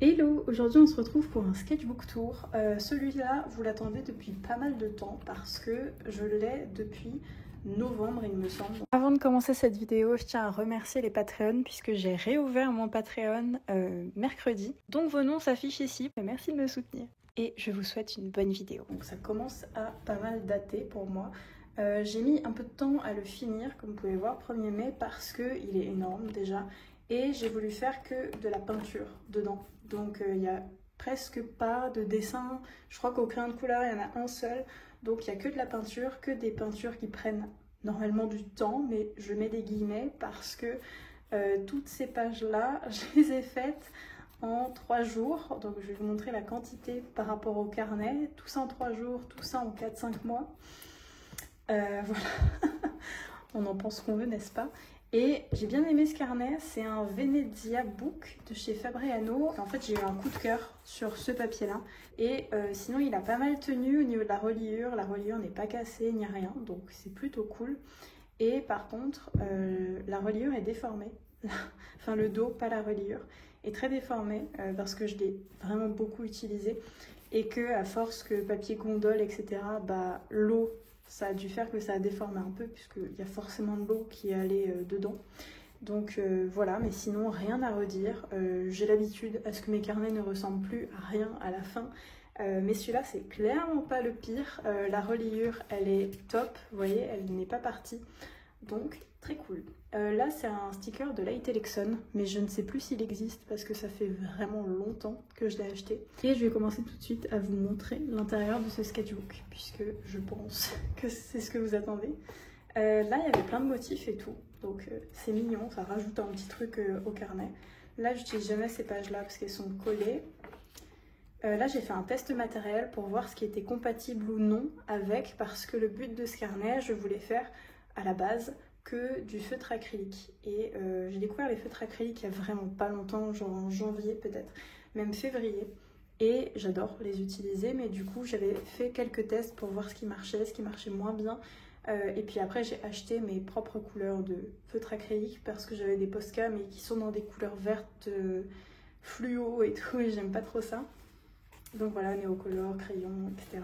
Hello, aujourd'hui on se retrouve pour un sketchbook tour. Celui-là, vous l'attendez depuis pas mal de temps parce que je l'ai depuis novembre il me semble. Avant de commencer cette vidéo, je tiens à remercier les Patreons puisque j'ai réouvert mon Patreon mercredi. Donc vos noms s'affichent ici, merci de me soutenir. Et je vous souhaite une bonne vidéo. Donc ça commence à pas mal dater pour moi. J'ai mis un peu de temps à le finir, comme vous pouvez voir, 1er mai, parce qu'il est énorme déjà. Et j'ai voulu faire que de la peinture dedans. Donc il n'y a presque pas de dessin. Je crois qu'au crayon de couleur, il y en a un seul. Donc il n'y a que de la peinture, que des peintures qui prennent normalement du temps. Mais je mets des guillemets parce que toutes ces pages-là, je les ai faites en 3 jours. Donc je vais vous montrer la quantité par rapport au carnet. Tout ça en 3 jours, tout ça en 4-5 mois. Voilà. On en pense qu'on veut, n'est-ce pas? Et j'ai bien aimé ce carnet, c'est un Venezia Book de chez Fabriano. En fait, j'ai eu un coup de cœur sur ce papier-là. Et sinon, il a pas mal tenu au niveau de la reliure. La reliure n'est pas cassée ni rien, donc c'est plutôt cool. Et par contre, la reliure est déformée. Enfin, le dos, pas la reliure, est très déformé parce que je l'ai vraiment beaucoup utilisé. Et que à force que papier gondole, etc., bah, l'eau, ça a dû faire que ça a déformé un peu puisqu'il y a forcément de l'eau qui est allée dedans. Donc voilà, mais sinon rien à redire. J'ai l'habitude à ce que mes carnets ne ressemblent plus à rien à la fin. Mais celui-là, c'est clairement pas le pire. La reliure, elle est top, vous voyez, elle n'est pas partie. Donc très cool. Là, c'est un sticker de Light Election, mais je ne sais plus s'il existe parce que ça fait vraiment longtemps que je l'ai acheté. Et je vais commencer tout de suite à vous montrer l'intérieur de ce sketchbook, puisque je pense que c'est ce que vous attendez. Là, il y avait plein de motifs et tout, donc c'est mignon, ça rajoute un petit truc au carnet. Là, j'utilise jamais ces pages-là parce qu'elles sont collées. Là, j'ai fait un test matériel pour voir ce qui était compatible ou non avec, parce que le but de ce carnet, je voulais faire à la base que du feutre acrylique. Et j'ai découvert les feutres acryliques il y a vraiment pas longtemps, genre en janvier peut-être, même février. Et j'adore les utiliser, mais du coup j'avais fait quelques tests pour voir ce qui marchait moins bien. Et puis après j'ai acheté mes propres couleurs de feutre acrylique parce que j'avais des Posca mais qui sont dans des couleurs vertes fluo et tout, et j'aime pas trop ça. Donc voilà, néocolore, crayon, etc.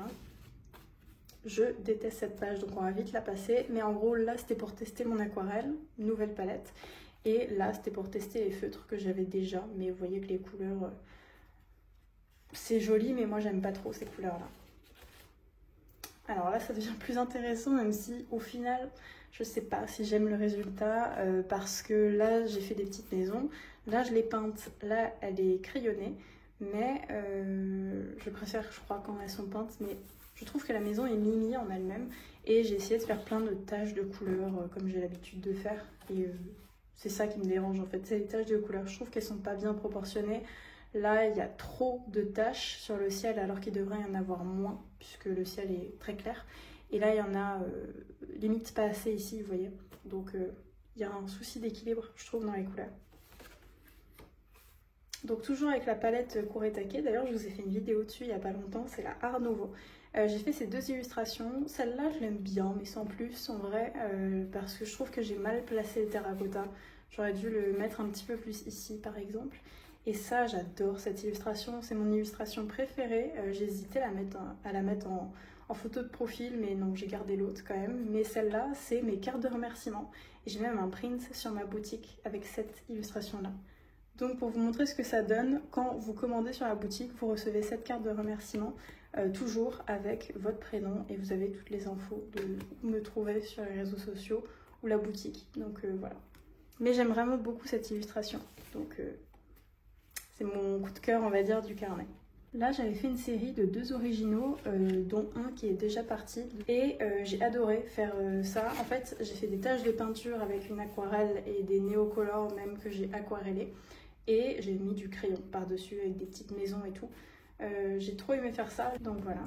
Je déteste cette page, donc on va vite la passer. Mais en gros, là, c'était pour tester mon aquarelle, nouvelle palette. Et là, c'était pour tester les feutres que j'avais déjà. Mais vous voyez que les couleurs, c'est joli, mais moi, j'aime pas trop ces couleurs-là. Alors là, ça devient plus intéressant, même si, au final, je sais pas si j'aime le résultat. Parce que là, j'ai fait des petites maisons. Là, je l'ai peinte. Là, elle est crayonnée. Mais je préfère, je crois, quand elles sont peintes. Mais je trouve que la maison est mimi en elle-même et j'ai essayé de faire plein de taches de couleurs comme j'ai l'habitude de faire. Et c'est ça qui me dérange en fait, c'est les taches de couleurs. Je trouve qu'elles sont pas bien proportionnées. Là, il y a trop de taches sur le ciel alors qu'il devrait y en avoir moins puisque le ciel est très clair. Et là, il y en a limite pas assez ici, vous voyez. Donc, il y a un souci d'équilibre, je trouve, dans les couleurs. Donc toujours avec la palette Kuretake, d'ailleurs je vous ai fait une vidéo dessus il n'y a pas longtemps, c'est la Art Nouveau. J'ai fait ces 2 illustrations, celle-là je l'aime bien mais sans plus en vrai, parce que je trouve que j'ai mal placé le terracotta. J'aurais dû le mettre un petit peu plus ici par exemple. Et ça j'adore cette illustration, c'est mon illustration préférée. J'ai hésité à la mettre en photo de profil, mais non, j'ai gardé l'autre quand même. Mais celle-là c'est mes cartes de remerciement. Et j'ai même un print sur ma boutique avec cette illustration-là. Donc pour vous montrer ce que ça donne, quand vous commandez sur la boutique, vous recevez cette carte de remerciement, toujours avec votre prénom, et vous avez toutes les infos de où me trouver sur les réseaux sociaux ou la boutique. Donc voilà. Mais j'aime vraiment beaucoup cette illustration, donc c'est mon coup de cœur, on va dire, du carnet. Là, j'avais fait une série de 2 originaux, dont un qui est déjà parti. Et j'ai adoré faire ça. En fait, j'ai fait des taches de peinture avec une aquarelle et des néocolores même que j'ai aquarellé. Et j'ai mis du crayon par-dessus avec des petites maisons et tout. J'ai trop aimé faire ça, donc voilà.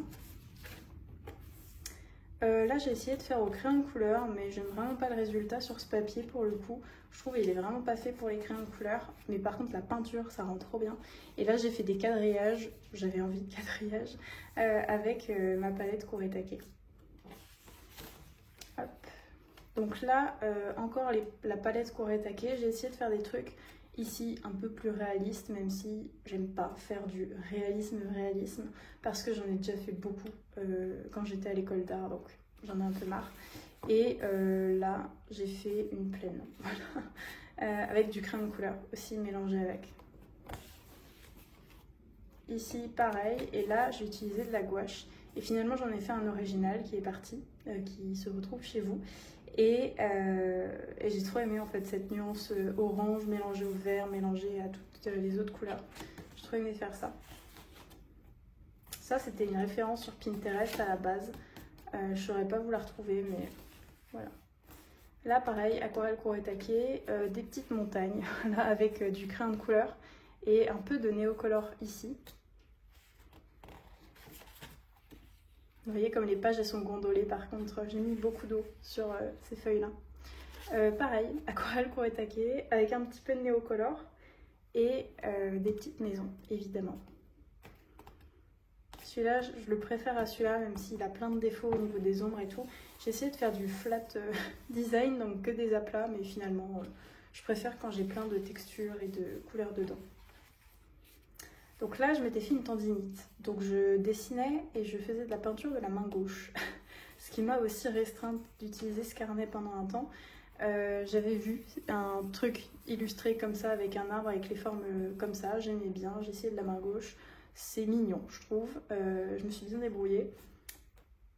Là, j'ai essayé de faire au crayon de couleur, mais j'aime vraiment pas le résultat sur ce papier pour le coup. Je trouve qu'il est vraiment pas fait pour les crayons de couleur, mais par contre la peinture, ça rend trop bien. Et là, j'ai fait des quadrillages, j'avais envie de quadrillage, avec ma palette Kuretake. Hop. Donc là, encore la palette Kuretake, j'ai essayé de faire des trucs Ici, un peu plus réaliste, même si j'aime pas faire du réalisme, parce que j'en ai déjà fait beaucoup quand j'étais à l'école d'art, donc j'en ai un peu marre. Et là, j'ai fait une plaine, voilà, avec du crayon de couleur aussi mélangé avec. Ici, pareil, et là, j'ai utilisé de la gouache. Et finalement, j'en ai fait un original qui est parti, qui se retrouve chez vous. Et j'ai trop aimé en fait cette nuance orange mélangée au vert, mélangée à toutes les autres couleurs. J'ai trop aimé faire ça. Ça, c'était une référence sur Pinterest à la base. Je ne saurais pas vous la retrouver, mais voilà. Là, pareil, aquarelle Kuretake, des petites montagnes là, avec du crayon de couleur et un peu de néocolore ici. Vous voyez comme les pages elles sont gondolées, par contre j'ai mis beaucoup d'eau sur ces feuilles là. Pareil, aquarelle Kuretake avec un petit peu de néocolore et des petites maisons évidemment. Celui-là je le préfère à celui-là même s'il a plein de défauts au niveau des ombres et tout. J'ai essayé de faire du flat design, donc que des aplats, mais finalement je préfère quand j'ai plein de textures et de couleurs dedans. Donc là, je m'étais fait une tendinite. Donc je dessinais et je faisais de la peinture de la main gauche. Ce qui m'a aussi restreinte d'utiliser ce carnet pendant un temps. J'avais vu un truc illustré comme ça avec un arbre avec les formes comme ça. J'aimais bien, j'ai essayé de la main gauche. C'est mignon, je trouve. Je me suis bien débrouillée.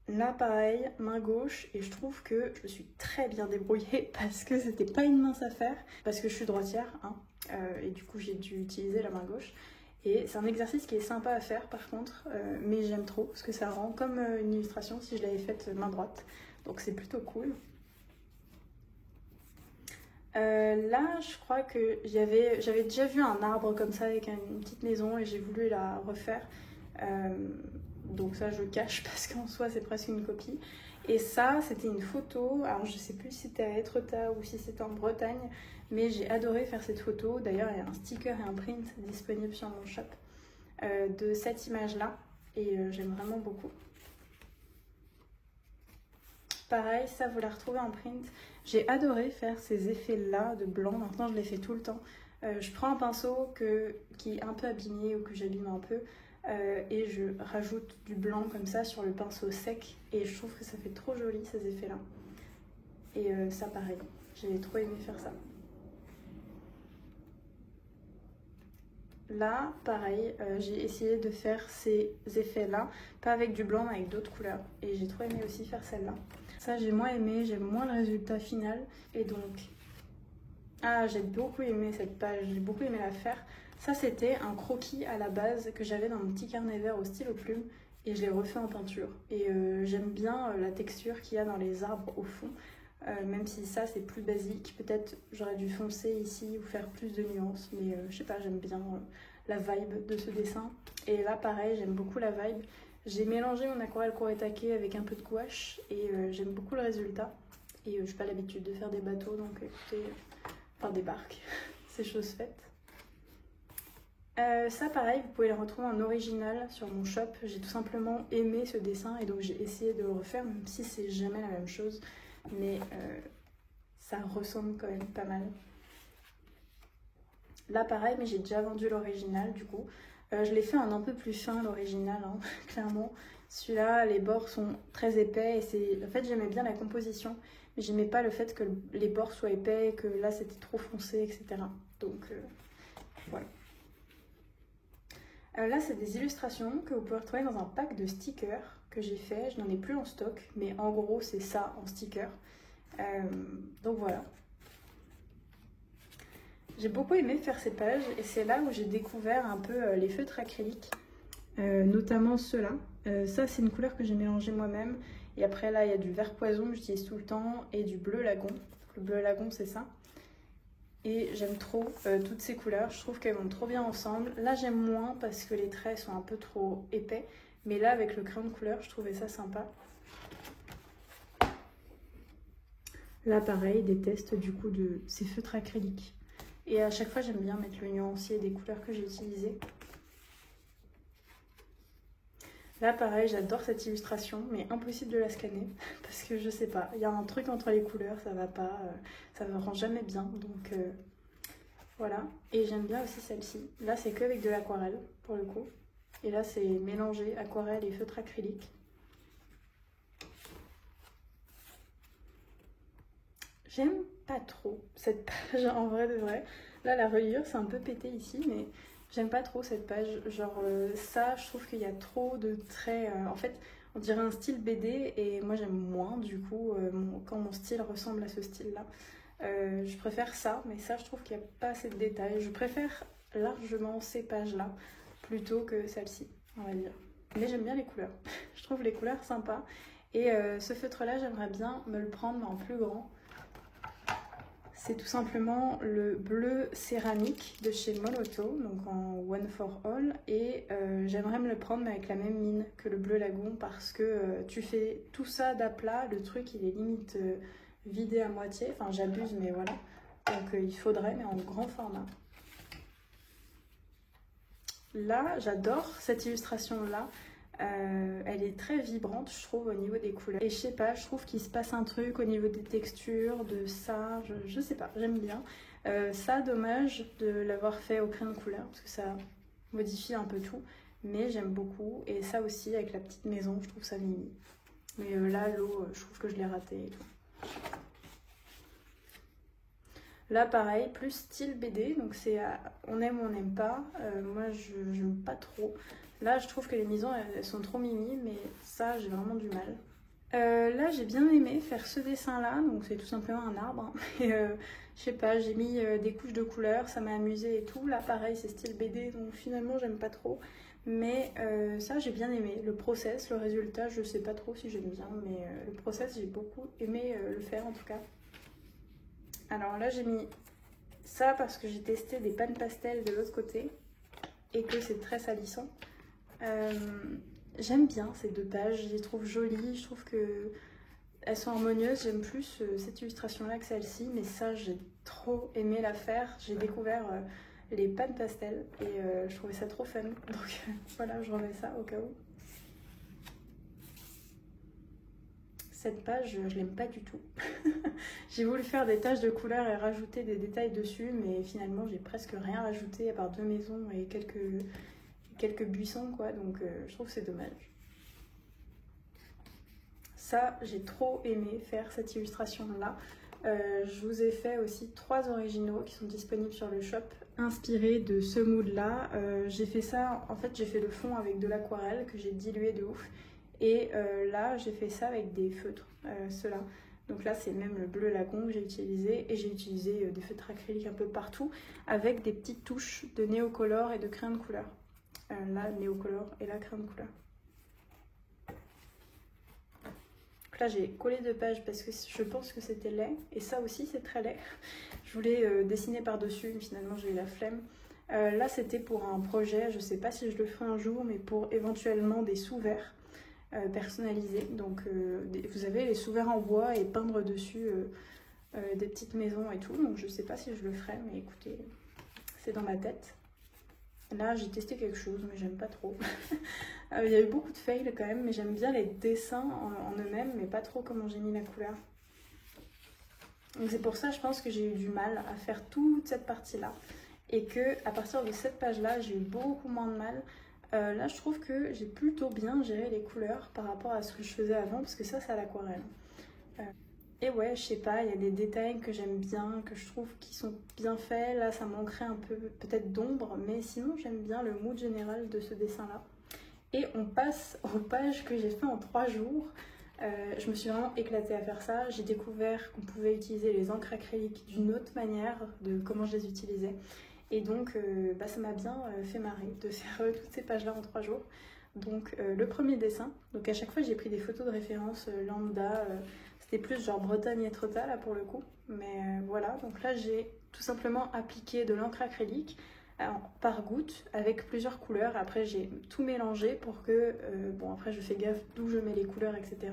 Là, pareil, main gauche. Et je trouve que je me suis très bien débrouillée parce que c'était pas une mince affaire. Parce que je suis droitière, hein, et du coup, j'ai dû utiliser la main gauche. Et c'est un exercice qui est sympa à faire par contre, mais j'aime trop parce que ça rend comme une illustration si je l'avais faite main droite. Donc c'est plutôt cool. Là, je crois que j'avais déjà vu un arbre comme ça avec une petite maison et j'ai voulu la refaire. Donc ça, je le cache parce qu'en soi, c'est presque une copie. Et ça, c'était une photo. Alors, je sais plus si c'était à Étretat ou si c'était en Bretagne, mais j'ai adoré faire cette photo. D'ailleurs, il y a un sticker et un print disponible sur mon shop de cette image-là. Et j'aime vraiment beaucoup. Pareil, ça, vous la retrouvez en print. J'ai adoré faire ces effets-là de blanc. Maintenant, je les fais tout le temps. Je prends un pinceau qui est un peu abîmé ou que j'abîme un peu. Et je rajoute du blanc comme ça sur le pinceau sec et je trouve que ça fait trop joli ces effets là et ça pareil, j'ai trop aimé faire ça. Là pareil, j'ai essayé de faire ces effets là, pas avec du blanc mais avec d'autres couleurs et j'ai trop aimé aussi faire celle-là. Ça j'ai moins aimé, j'aime moins le résultat final et donc j'ai beaucoup aimé cette page, j'ai beaucoup aimé la faire. Ça, c'était un croquis à la base que j'avais dans mon petit carnet vert au stylo plume et je l'ai refait en peinture. Et j'aime bien la texture qu'il y a dans les arbres au fond, même si ça, c'est plus basique. Peut-être j'aurais dû foncer ici ou faire plus de nuances, mais je sais pas, j'aime bien la vibe de ce dessin. Et là, pareil, j'aime beaucoup la vibe. J'ai mélangé mon aquarelle Kuretake avec un peu de gouache et j'aime beaucoup le résultat. Et je n'ai pas l'habitude de faire des bateaux, donc écoutez, enfin des barques, c'est chose faite. Ça pareil, vous pouvez le retrouver en original sur mon shop. J'ai tout simplement aimé ce dessin et donc j'ai essayé de le refaire, même si c'est jamais la même chose. Mais ça ressemble quand même pas mal. Là pareil, mais j'ai déjà vendu l'original du coup. Je l'ai fait un peu plus fin l'original, hein, clairement. Celui-là, les bords sont très épais et en fait j'aimais bien la composition. Mais j'aimais pas le fait que les bords soient épais, que là c'était trop foncé, etc. Donc voilà. Là, c'est des illustrations que vous pouvez retrouver dans un pack de stickers que j'ai fait. Je n'en ai plus en stock, mais en gros, c'est ça en sticker. Donc voilà. J'ai beaucoup aimé faire ces pages et c'est là où j'ai découvert un peu les feutres acryliques, notamment ceux-là. Ça, c'est une couleur que j'ai mélangée moi-même. Et après, là, il y a du vert poison que j'utilise tout le temps et du bleu lagon. Le bleu lagon, c'est ça. Et j'aime trop toutes ces couleurs, je trouve qu'elles vont trop bien ensemble. Là j'aime moins parce que les traits sont un peu trop épais, mais là avec le crayon de couleur je trouvais ça sympa. Là pareil, des tests du coup de ces feutres acryliques. Et à chaque fois j'aime bien mettre le nuancier des couleurs que j'ai utilisées. Là pareil, j'adore cette illustration, mais impossible de la scanner parce que je sais pas, il y a un truc entre les couleurs, ça va pas, ça ne rend jamais bien, donc Voilà, et j'aime bien aussi celle-ci. Là, c'est que avec de l'aquarelle, pour le coup. Et là, c'est mélangé aquarelle et feutre acrylique. J'aime pas trop cette page, en vrai de vrai. Là, la reliure, c'est un peu pété ici, mais j'aime pas trop cette page. Genre, ça, je trouve qu'il y a trop de traits. En fait, on dirait un style BD, et moi, j'aime moins, du coup, quand mon style ressemble à ce style-là. Je préfère ça, mais ça, je trouve qu'il n'y a pas assez de détails. Je préfère largement ces pages-là plutôt que celle-ci, on va dire. Mais j'aime bien les couleurs. Je trouve les couleurs sympas. Et ce feutre-là, j'aimerais bien me le prendre, mais en plus grand. C'est tout simplement le bleu céramique de chez Moloto, donc en One for All. Et j'aimerais me le prendre, mais avec la même mine que le bleu lagoon, parce que tu fais tout ça d'aplat, le truc, il est limite... vidé à moitié, enfin j'abuse mais voilà, donc il faudrait, mais en grand format. Là j'adore cette illustration là, elle est très vibrante je trouve au niveau des couleurs, et je sais pas, je trouve qu'il se passe un truc au niveau des textures, de ça, je sais pas, j'aime bien. Ça, dommage de l'avoir fait au crayon de couleur, parce que ça modifie un peu tout, mais j'aime beaucoup, et ça aussi avec la petite maison, je trouve ça mimi. Mais là l'eau, je trouve que je l'ai raté et tout. Là pareil, plus style BD, donc c'est on aime ou on n'aime pas. Moi je n'aime pas trop. Là je trouve que les maisons elles sont trop mimi, mais ça j'ai vraiment du mal. Là j'ai bien aimé faire ce dessin là, donc c'est tout simplement un arbre. Et je sais pas, j'ai mis des couches de couleurs, ça m'a amusé et tout. Là pareil c'est style BD, donc finalement j'aime pas trop. Mais ça j'ai bien aimé, le process, le résultat je sais pas trop si j'aime bien, mais le process j'ai beaucoup aimé le faire en tout cas. Alors là j'ai mis ça parce que j'ai testé des pannes pastel de l'autre côté et que c'est très salissant. J'aime bien ces deux pages, je les trouve jolies, je trouve que elles sont harmonieuses. J'aime plus cette illustration là que celle-ci, mais ça j'ai trop aimé la faire. J'ai découvert les pannes pastel et je trouvais ça trop fun, donc voilà, je remets ça au cas où. Cette page, je l'aime pas du tout. J'ai voulu faire des taches de couleur et rajouter des détails dessus, mais finalement j'ai presque rien rajouté à part deux maisons et quelques buissons quoi, donc je trouve que c'est dommage. Ça, j'ai trop aimé faire cette illustration là. Je vous ai fait aussi 3 originaux qui sont disponibles sur le shop, inspirés de ce mood là. J'ai fait ça, en fait j'ai fait le fond avec de l'aquarelle que j'ai dilué de ouf. Et là, j'ai fait ça avec des feutres, ceux-là. Donc là, c'est même le bleu lagon que j'ai utilisé. Et j'ai utilisé des feutres acryliques un peu partout, avec des petites touches de néocolor et de crayon de couleur. Là, néocolor et là, crayon de couleur. Donc là, j'ai collé 2 pages parce que je pense que c'était laid. Et ça aussi, c'est très laid. Je voulais dessiner par-dessus, mais finalement, j'ai eu la flemme. Là, c'était pour un projet, je sais pas si je le ferai un jour, mais pour éventuellement des sous-verts. Personnalisés, donc vous avez les sous-verts en bois et peindre dessus des petites maisons et tout, donc je sais pas si je le ferai, mais écoutez, c'est dans ma tête. Là j'ai testé quelque chose mais j'aime pas trop. Il y a eu beaucoup de fails quand même, mais j'aime bien les dessins en eux-mêmes, mais pas trop comment j'ai mis la couleur. Donc c'est pour ça je pense que j'ai eu du mal à faire toute cette partie là, et que à partir de cette page là j'ai eu beaucoup moins de mal. Là je trouve que j'ai plutôt bien géré les couleurs par rapport à ce que je faisais avant, parce que ça c'est à l'aquarelle. Et ouais, je sais pas, il y a des détails que j'aime bien, que je trouve qui sont bien faits. Là ça manquerait un peu peut-être d'ombre, mais sinon j'aime bien le mood général de ce dessin là. Et on passe aux pages que j'ai fait en 3 jours. Je me suis vraiment éclatée à faire ça. J'ai découvert qu'on pouvait utiliser les encres acryliques d'une autre manière, de comment je les utilisais. Et donc ça m'a bien fait marrer de faire toutes ces pages là en 3 jours. Donc le premier dessin, donc à chaque fois j'ai pris des photos de référence lambda, c'était plus genre Bretagne et Etretat là pour le coup. Mais voilà, donc là j'ai tout simplement appliqué de l'encre acrylique par goutte avec plusieurs couleurs. Après j'ai tout mélangé pour que, bon après je fais gaffe d'où je mets les couleurs, etc.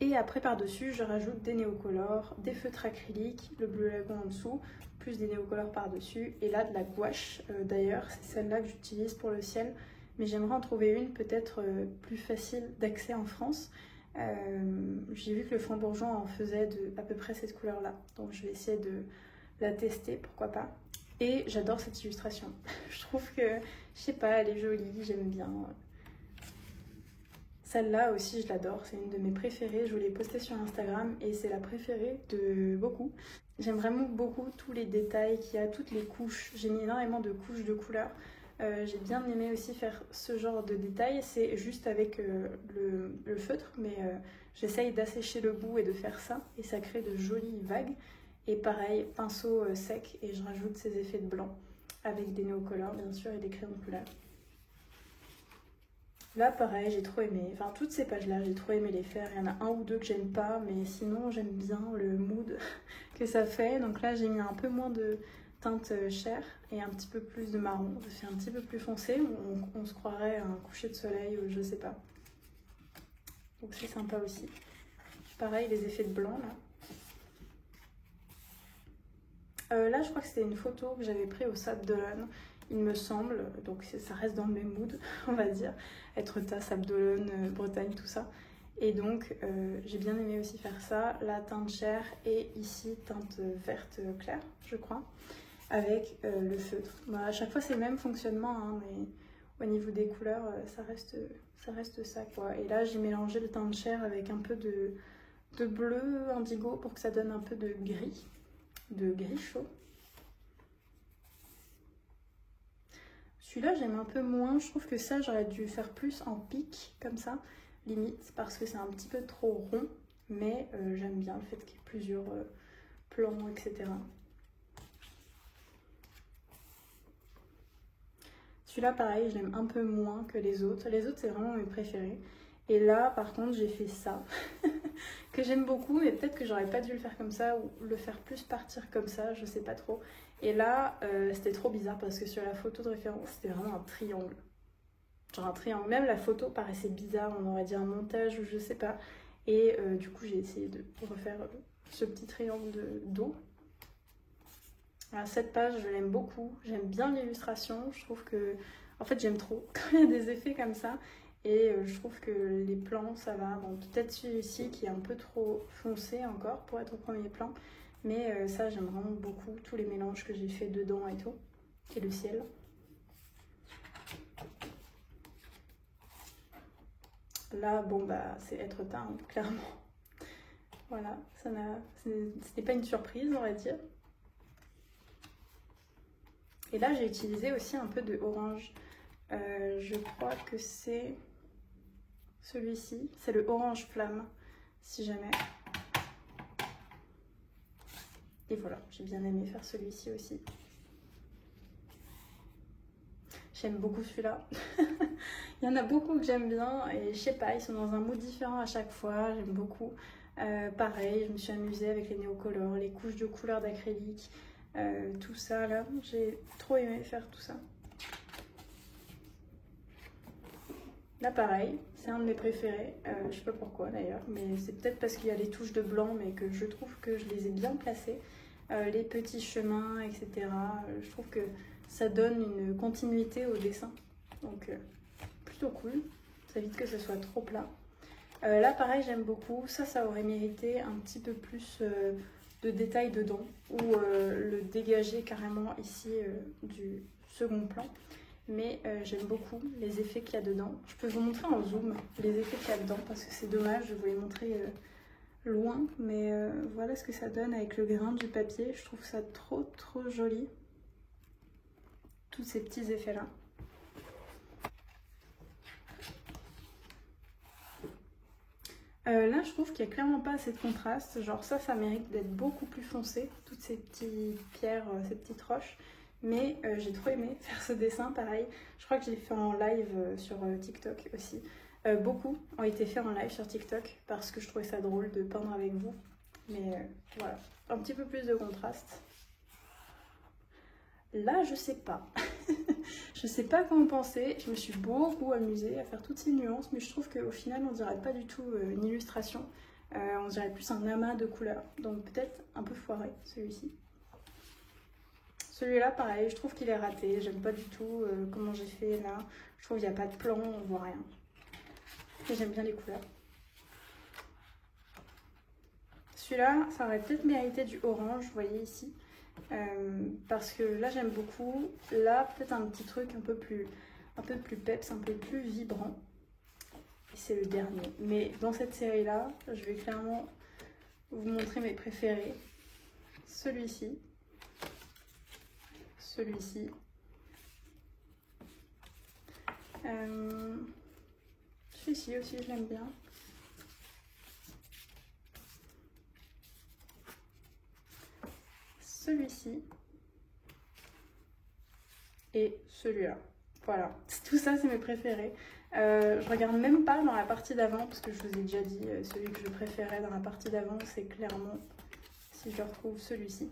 Et après par-dessus, je rajoute des néocolores, des feutres acryliques, le bleu lagon en dessous, plus des néocolores par-dessus. Et là, de la gouache, d'ailleurs, c'est celle-là que j'utilise pour le ciel. Mais j'aimerais en trouver une peut-être plus facile d'accès en France. J'ai vu que le Frambourgeon en faisait à peu près cette couleur-là. Donc je vais essayer de la tester, pourquoi pas. Et j'adore cette illustration. Je trouve que, je sais pas, elle est jolie, j'aime bien. Celle-là aussi, je l'adore, c'est une de mes préférées. Je vous l'ai postée sur Instagram et c'est la préférée de beaucoup. J'aime vraiment beaucoup tous les détails qu'il y a, toutes les couches. J'ai mis énormément de couches de couleurs. J'ai bien aimé aussi faire ce genre de détails. C'est juste avec le feutre, mais j'essaye d'assécher le bout et de faire ça. Et ça crée de jolies vagues. Et pareil, pinceau sec et je rajoute ces effets de blanc avec des néocolores bien sûr et des crayons de couleur. Là pareil, j'ai trop aimé, enfin toutes ces pages là j'ai trop aimé les faire, il y en a un ou deux que j'aime pas mais sinon j'aime bien le mood que ça fait. Donc là j'ai mis un peu moins de teinte chair et un petit peu plus de marron, je fais un petit peu plus foncé, on se croirait à un coucher de soleil ou je sais pas. Donc c'est sympa aussi. Pareil les effets de blanc là. Là je crois que c'était une photo que j'avais prise au Sable d'Olonne, il me semble, donc ça reste dans le même mood on va dire, Etretat, Sable d'Olonne, Bretagne, tout ça. Et donc j'ai bien aimé aussi faire ça, la teinte chair et ici teinte verte claire je crois, avec le feutre. Bah, à chaque fois c'est le même fonctionnement hein, mais au niveau des couleurs ça reste ça quoi. Et là j'ai mélangé le teinte chair avec un peu de bleu indigo pour que ça donne un peu de gris chaud. Celui-là j'aime un peu moins, je trouve que ça j'aurais dû faire plus en pic comme ça, limite, parce que c'est un petit peu trop rond, mais j'aime bien le fait qu'il y ait plusieurs plans, etc. Celui-là pareil, je l'aime un peu moins que les autres c'est vraiment mes préférés. Et là par contre j'ai fait ça, que j'aime beaucoup, mais peut-être que j'aurais pas dû le faire comme ça ou le faire plus partir comme ça, je sais pas trop. Et là, c'était trop bizarre parce que sur la photo de référence, c'était vraiment un triangle. Genre un triangle. Même la photo paraissait bizarre, on aurait dit un montage ou je sais pas. Et du coup, j'ai essayé de refaire ce petit triangle d'eau. Alors, cette page, je l'aime beaucoup. J'aime bien l'illustration. Je trouve que... En fait, j'aime trop quand il y a des effets comme ça. Et je trouve que les plans, ça va. Bon, peut-être celui-ci qui est un peu trop foncé encore pour être au premier plan. Mais ça, j'aime vraiment beaucoup tous les mélanges que j'ai fait dedans et tout. Et le ciel. Là, bon, bah, c'est Etretat, hein, clairement. Voilà, ce n'est pas une surprise, on va dire. Et là, j'ai utilisé aussi un peu de orange. Je crois que c'est celui-ci. C'est le orange flamme, si jamais. Et voilà, j'ai bien aimé faire celui-ci aussi. J'aime beaucoup celui-là. Il y en a beaucoup que j'aime bien et je sais pas, ils sont dans un mood différent à chaque fois, j'aime beaucoup. Pareil, je me suis amusée avec les néocolores, les couches de couleurs d'acrylique, tout ça là. J'ai trop aimé faire tout ça. Là pareil, c'est un de mes préférés, je sais pas pourquoi d'ailleurs, mais c'est peut-être parce qu'il y a les touches de blanc mais que je trouve que je les ai bien placées. Les petits chemins, etc. Je trouve que ça donne une continuité au dessin, donc plutôt cool, ça évite que ce soit trop plat. Là pareil j'aime beaucoup, ça aurait mérité un petit peu plus de détails dedans, ou le dégager carrément ici du second plan. Mais j'aime beaucoup les effets qu'il y a dedans. Je peux vous montrer en zoom les effets qu'il y a dedans parce que c'est dommage, je vous les montrer loin, mais voilà ce que ça donne avec le grain du papier. Je trouve ça trop joli, tous ces petits effets là. Là je trouve qu'il n'y a clairement pas assez de contraste, genre ça mérite d'être beaucoup plus foncé, toutes ces petites pierres, ces petites roches. Mais j'ai trop aimé faire ce dessin, pareil, je crois que j'ai fait en live sur TikTok aussi. Beaucoup ont été faits en live sur TikTok parce que je trouvais ça drôle de peindre avec vous. Mais voilà, un petit peu plus de contraste. Là, je sais pas. Je sais pas comment penser. Je me suis beaucoup amusée à faire toutes ces nuances, mais je trouve qu'au final, on dirait pas du tout une illustration. On dirait plus un amas de couleurs. Donc peut-être un peu foiré, celui-ci. Celui-là, pareil, je trouve qu'il est raté. J'aime pas du tout comment j'ai fait là. Je trouve qu'il n'y a pas de plan, on voit rien. Et j'aime bien les couleurs. Celui-là, ça aurait peut-être mérité du orange, vous voyez ici. parce que là j'aime beaucoup. Là peut-être un petit truc un peu plus peps, un peu plus vibrant. Et c'est le dernier. Mais dans cette série là, je vais clairement vous montrer mes préférés. Celui-ci, celui-ci. Celui-ci aussi je l'aime bien. Celui-ci et celui-là. Voilà, tout ça c'est mes préférés. Je regarde même pas dans la partie d'avant parce que je vous ai déjà dit, celui que je préférais dans la partie d'avant c'est clairement, si je retrouve, celui-ci.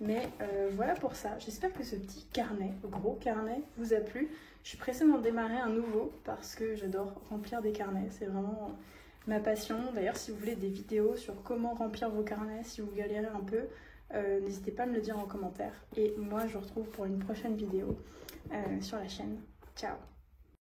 Mais voilà pour ça. J'espère que ce petit carnet, gros carnet, vous a plu. Je suis pressée d'en démarrer un nouveau parce que j'adore remplir des carnets. C'est vraiment ma passion. D'ailleurs, si vous voulez des vidéos sur comment remplir vos carnets, si vous galérez un peu, n'hésitez pas à me le dire en commentaire. Et moi, je vous retrouve pour une prochaine vidéo sur la chaîne. Ciao!